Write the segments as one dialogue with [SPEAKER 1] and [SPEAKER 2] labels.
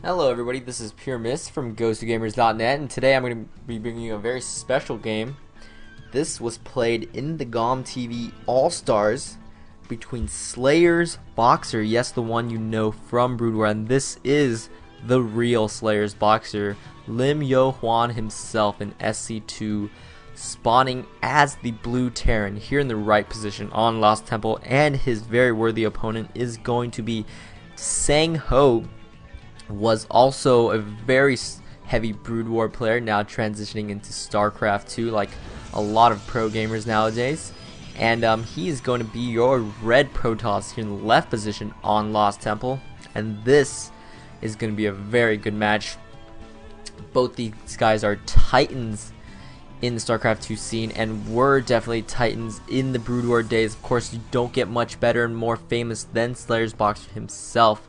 [SPEAKER 1] Hello everybody, this is Pure Mist from GomTV, and today I'm going to be bringing you a very special game. This was played in the GomTV All-Stars between Slayers Boxer, yes, the one you know from Brood War, and this is the real Slayers Boxer, Lim Yo Hwan himself in SC2, spawning as the Blue Terran here in the right position on Lost Temple, and his very worthy opponent is going to be Sangho. Was also a very heavy Brood War player, now transitioning into StarCraft 2 like a lot of pro gamers nowadays. And he is going to be your red Protoss here in the left position on Lost Temple. And this is going to be a very good match. Both these guys are titans in the StarCraft 2 scene and were definitely titans in the Brood War days. Of course, you don't get much better and more famous than Slayers Boxer himself.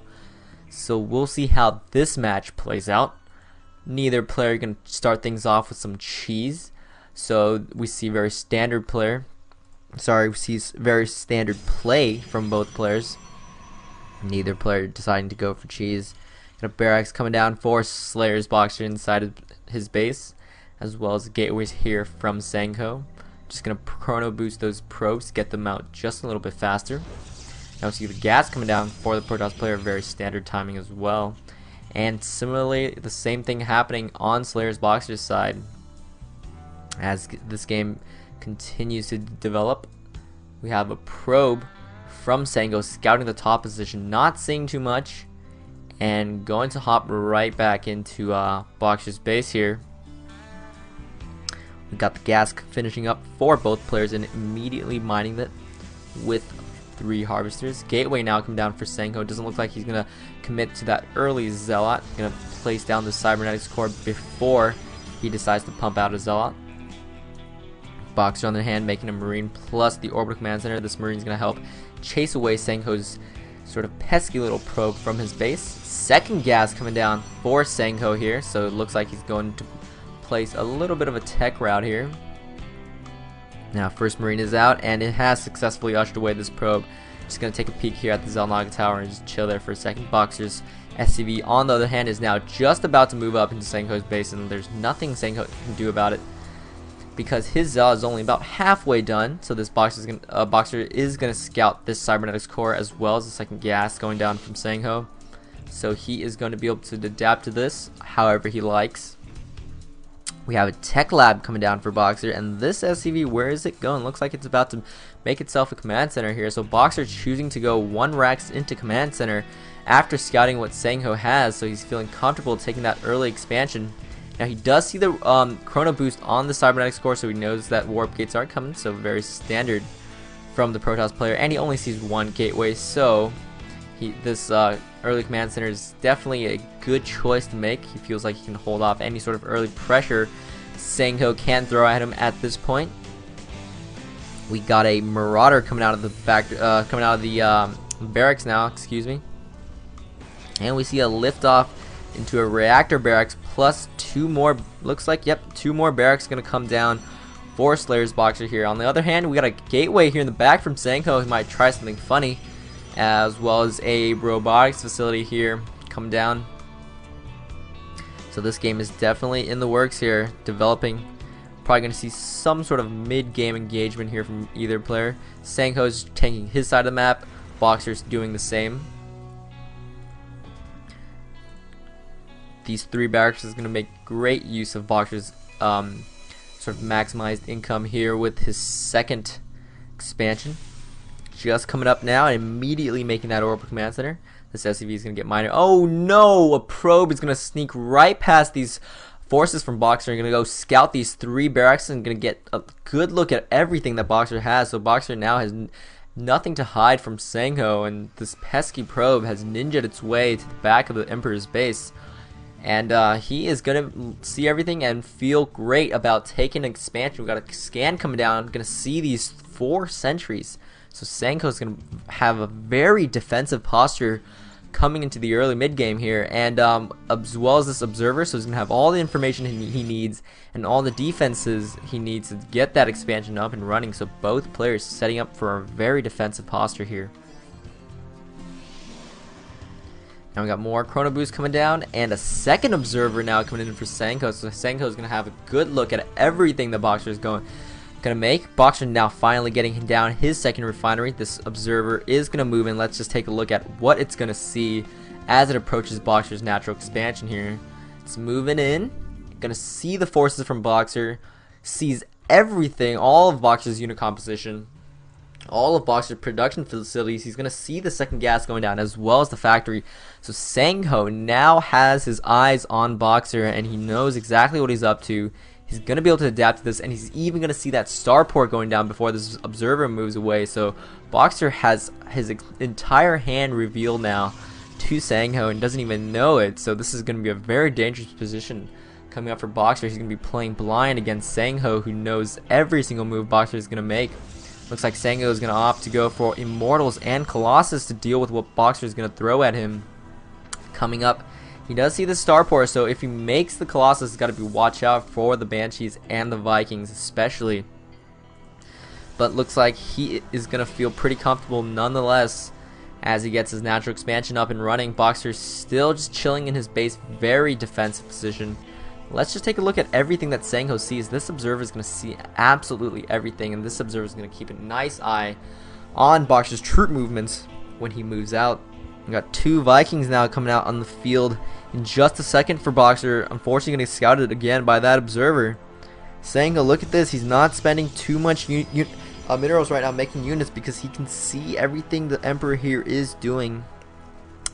[SPEAKER 1] So we'll see how this match plays out. Neither player can start things off with some cheese. So we see very standard play from both players. Neither player deciding to go for cheese. Got a barracks coming down for Slayers Boxer inside of his base, as well as gateways here from Sangho. Just gonna chrono boost those probes, get them out just a little bit faster. Now we see the gas coming down for the Protoss player, very standard timing as well. And similarly, the same thing happening on Slayers Boxer's side. As this game continues to develop, we have a probe from Sangho scouting the top position, not seeing too much, and going to hop right back into Boxer's base here. We got the gas finishing up for both players and immediately mining it with 3 harvesters. Gateway now come down for Sangho. Doesn't look like he's gonna commit to that early Zealot. Gonna place down the Cybernetics core before he decides to pump out a Zealot. Boxer on the hand making a Marine plus the Orbital Command Center. This Marine's gonna help chase away Sangho's sort of pesky little probe from his base. Second gas coming down for Sangho here, so it looks like he's going to place a little bit of a tech route here. Now first Marine is out and it has successfully ushered away this probe. Just going to take a peek here at the Zelnaga tower and just chill there for a second. Boxer's SCV on the other hand is now just about to move up into Sangho's base, and there's nothing Sangho can do about it because his Zealot is only about halfway done. So this Boxer is going to scout this Cybernetics core as well as the second gas going down from Sangho. So he is going to be able to adapt to this however he likes. We have a tech lab coming down for Boxer, and this SCV, where is it going? Looks like it's about to make itself a command center here. So Boxer choosing to go 1 Rex into command center after scouting what Sangho has, so he's feeling comfortable taking that early expansion. Now he does see the chrono boost on the Cybernetics core, so he knows that warp gates are coming, so very standard from the Protoss player, and he only sees 1 gateway, so this early command center is definitely a good choice to make. He feels like he can hold off any sort of early pressure Sangho can throw at him at this point. We got a Marauder coming out of the barracks now, excuse me, and we see a liftoff into a reactor barracks plus 2 more. Looks like 2 more barracks gonna come down for Slayers Boxer here. On the other hand, we got a gateway here in the back from Sangho who might try something funny, as well as a robotics facility here come down. So this game is definitely in the works here, developing. Probably going to see some sort of mid-game engagement here from either player. Sangho's taking his side of the map, Boxer's doing the same. These 3 barracks is going to make great use of Boxer's sort of maximized income here with his second expansion. Just coming up now and immediately making that Orbital Command Center. This SCV is going to get minor. Oh no! A probe is going to sneak right past these forces from Boxer and going to go scout these 3 barracks and going to get a good look at everything that Boxer has. So Boxer now has nothing to hide from Sangho, and this pesky probe has ninja'd its way to the back of the Emperor's base. And he is going to see everything and feel great about taking an expansion. We've got a scan coming down, going to see these 4 sentries. So Sangho's going to have a very defensive posture coming into the early mid game here, and as well as this observer, so he's going to have all the information he needs and all the defenses he needs to get that expansion up and running. So both players setting up for a very defensive posture here. Now we got more Chrono Boost coming down, and a second Observer now coming in for Sangho. So Sangho is going to have a good look at everything the Boxer is going to make. Boxer now finally getting down his second refinery. This Observer is going to move in. Let's just take a look at what it's going to see as it approaches Boxer's natural expansion here. It's moving in. Going to see the forces from Boxer. Sees everything, all of Boxer's unit composition, all of Boxer's production facilities. He's going to see the second gas going down as well as the factory. So Sangho now has his eyes on Boxer and he knows exactly what he's up to. He's going to be able to adapt to this, and he's even going to see that starport going down before this Observer moves away. So Boxer has his entire hand revealed now to Sangho and doesn't even know it. So this is going to be a very dangerous position coming up for Boxer. He's going to be playing blind against Sangho, who knows every single move Boxer is going to make. Looks like Sangho is going to opt to go for Immortals and Colossus to deal with what Boxer is going to throw at him. Coming up, he does see the starport, so if he makes the Colossus, he's got to be watch out for the Banshees and the Vikings especially. But looks like he is going to feel pretty comfortable nonetheless as he gets his natural expansion up and running. Boxer still just chilling in his base, very defensive position. Let's just take a look at everything that Sangho sees. This Observer is going to see absolutely everything, and this Observer is going to keep a nice eye on Boxer's troop movements when he moves out. We got two Vikings now coming out on the field in just a second for Boxer. Unfortunately, getting scouted again by that Observer. Sangho, look at this. He's not spending too much minerals right now making units because he can see everything the Emperor here is doing.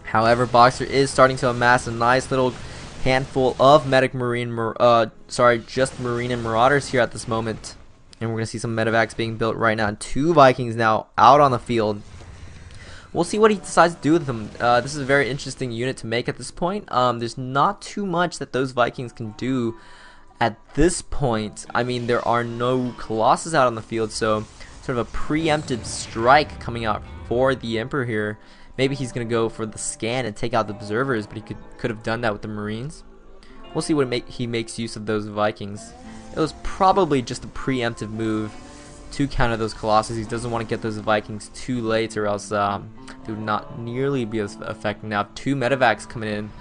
[SPEAKER 1] However, Boxer is starting to amass a nice little handful of Marine and Marauders here at this moment, and we're gonna see some medevacs being built right now. Two Vikings now out on the field. We'll see what he decides to do with them. This is a very interesting unit to make at this point. There's not too much that those Vikings can do at this point. I mean, there are no Colossus out on the field, so sort of a preemptive strike coming out for the Emperor here. Maybe he's going to go for the scan and take out the Observers, but he could have done that with the Marines. We'll see what he makes use of those Vikings. It was probably just a preemptive move to counter those Colossus. He doesn't want to get those Vikings too late, or else they would not nearly be as effective. Now, two medevacs coming in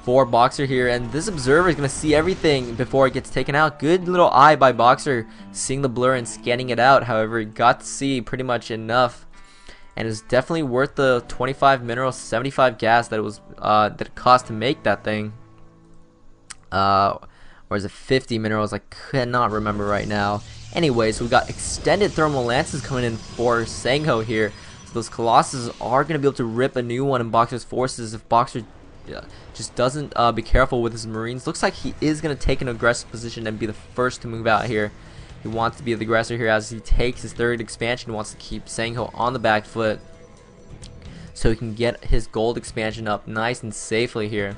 [SPEAKER 1] for Boxer here, and this Observer is going to see everything before it gets taken out. Good little eye by Boxer, seeing the blur and scanning it out. However, he got to see pretty much enough, and it's definitely worth the 25 minerals, 75 gas that it was that it cost to make that thing. Or is it 50 minerals? I cannot remember right now. Anyway, so we got extended thermal lances coming in for Sangho here. So those Colossus are going to be able to rip a new one in Boxer's forces if Boxer just doesn't be careful with his Marines. Looks like he is going to take an aggressive position and be the first to move out here. He wants to be the aggressor here as he takes his third expansion. He wants to keep Sangho on the back foot so he can get his gold expansion up nice and safely here.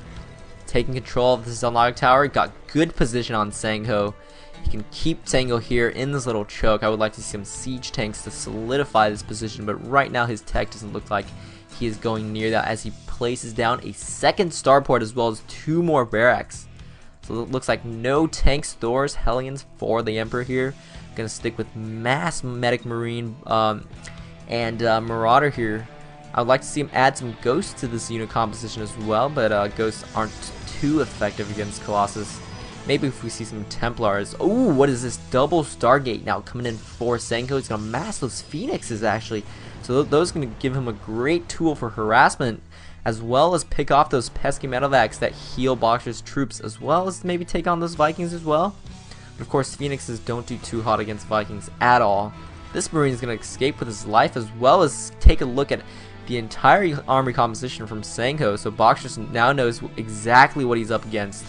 [SPEAKER 1] Taking control of the Zalog Tower. Got good position on Sangho. He can keep Sangho here in this little choke. I would like to see some siege tanks to solidify this position, but right now his tech doesn't look like he is going near that as he places down a second starport as well as two more barracks. So it looks like no tank stores, Hellions for the Emperor here. Gonna stick with mass medic Marine and Marauder here. I would like to see him add some ghosts to this unit composition as well, but ghosts aren't too effective against Colossus. Maybe if we see some Templars. Oh, what is this? Double Stargate now coming in for Sangho. He's gonna mass those Phoenixes actually. So those are gonna give him a great tool for harassment, as well as pick off those pesky medevacs that heal Boxer's troops, as well as maybe take on those Vikings as well. But of course, Phoenixes don't do too hot against Vikings at all. This Marine is going to escape with his life, as well as take a look at the entire army composition from Sangho. So Boxer now knows exactly what he's up against,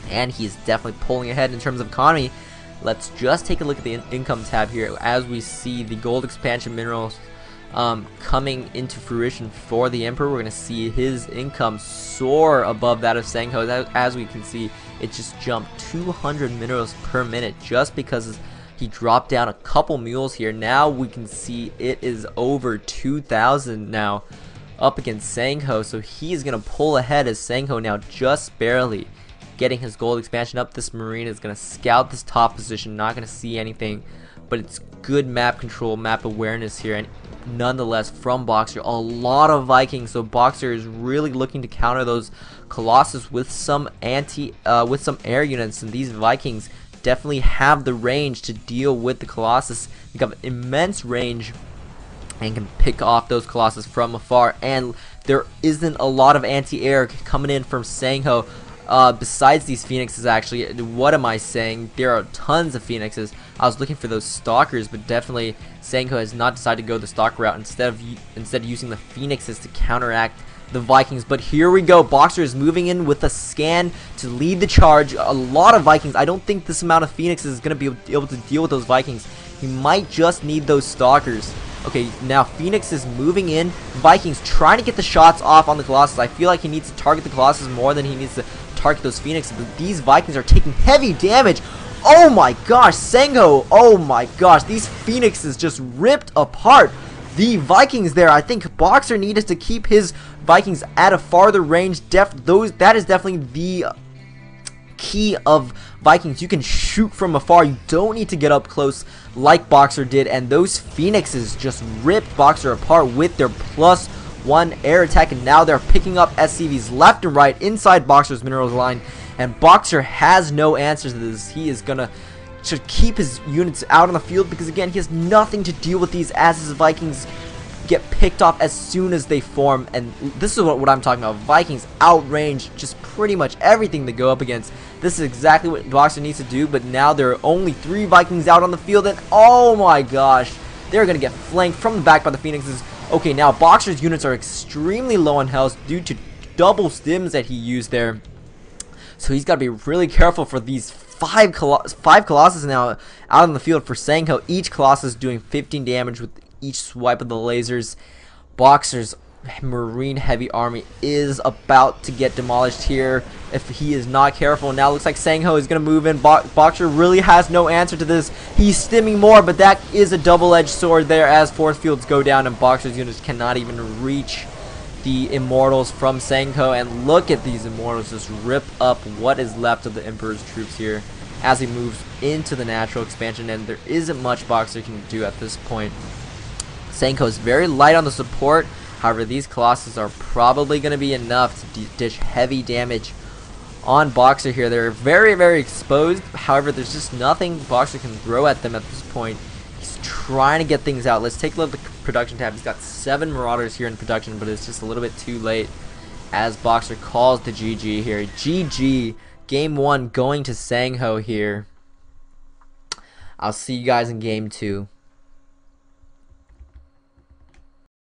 [SPEAKER 1] and he's definitely pulling ahead in terms of economy. Let's just take a look at the income tab here as we see the gold expansion minerals coming into fruition for the Emperor. We're going to see his income soar above that of Sangho. As we can see, it just jumped 200 minerals per minute just because he dropped down a couple mules here. Now we can see it is over 2,000 now up against Sangho. So he's going to pull ahead as Sangho now just barely getting his gold expansion up. This Marine is going to scout this top position, not going to see anything, but it's good map control, map awareness here, and nonetheless from Boxer. A lot of Vikings, so Boxer is really looking to counter those Colossus with some air units, and these Vikings definitely have the range to deal with the Colossus. They have immense range and can pick off those Colossus from afar, and there isn't a lot of anti-air coming in from Sangho. Besides these Phoenixes, actually, what am I saying? There are tons of Phoenixes. I was looking for those Stalkers, but definitely Sangho has not decided to go the Stalker route instead using the Phoenixes to counteract the Vikings. But here we go. Boxer is moving in with a scan to lead the charge. A lot of Vikings. I don't think this amount of Phoenixes is going to be able to deal with those Vikings. He might just need those Stalkers. Okay, now Phoenix is moving in. Vikings trying to get the shots off on the Colossus. I feel like he needs to target the Colossus more than he needs to target those Phoenixes. But these Vikings are taking heavy damage. Oh my gosh, Sangho. Oh my gosh, these Phoenixes just ripped apart the Vikings there. I think Boxer needed to keep his Vikings at a farther range. That is definitely the key of Vikings. You can shoot from afar. You don't need to get up close like Boxer did, and those Phoenixes just ripped Boxer apart with their +1 air attack, and now they're picking up SCVs left and right inside Boxer's minerals line, and Boxer has no answers to this. He is gonna should keep his units out on the field because, again, he has nothing to deal with these as his Vikings get picked off as soon as they form. And this is what I'm talking about. Vikings outrange just pretty much everything they go up against. This is exactly what Boxer needs to do, but now there are only 3 Vikings out on the field, and oh my gosh, they're going to get flanked from the back by the Phoenixes. Okay, now Boxer's units are extremely low on health due to double stims that he used there. So he's got to be really careful for these 5 Colossus now out on the field for Sangho. Each Colossus doing 15 damage with each swipe of the lasers. Boxer's Marine heavy army is about to get demolished here if he is not careful. Now it looks like Sangho is going to move in. Boxer really has no answer to this. He's stimming more, but that is a double-edged sword there as force fields go down and Boxer's units cannot even reach the Immortals from Sangho. And look at these Immortals just rip up what is left of the Emperor's troops here as he moves into the natural expansion, and there isn't much Boxer can do at this point. Sangho is very light on the support. However, these Colossus are probably going to be enough to dish heavy damage on Boxer here. They're very, very exposed. However, there's just nothing Boxer can throw at them at this point. He's trying to get things out. Let's take a look at the production tab. He's got 7 Marauders here in production, but it's just a little bit too late as Boxer calls the GG here. GG. Game 1 going to Sangho here. I'll see you guys in Game 2.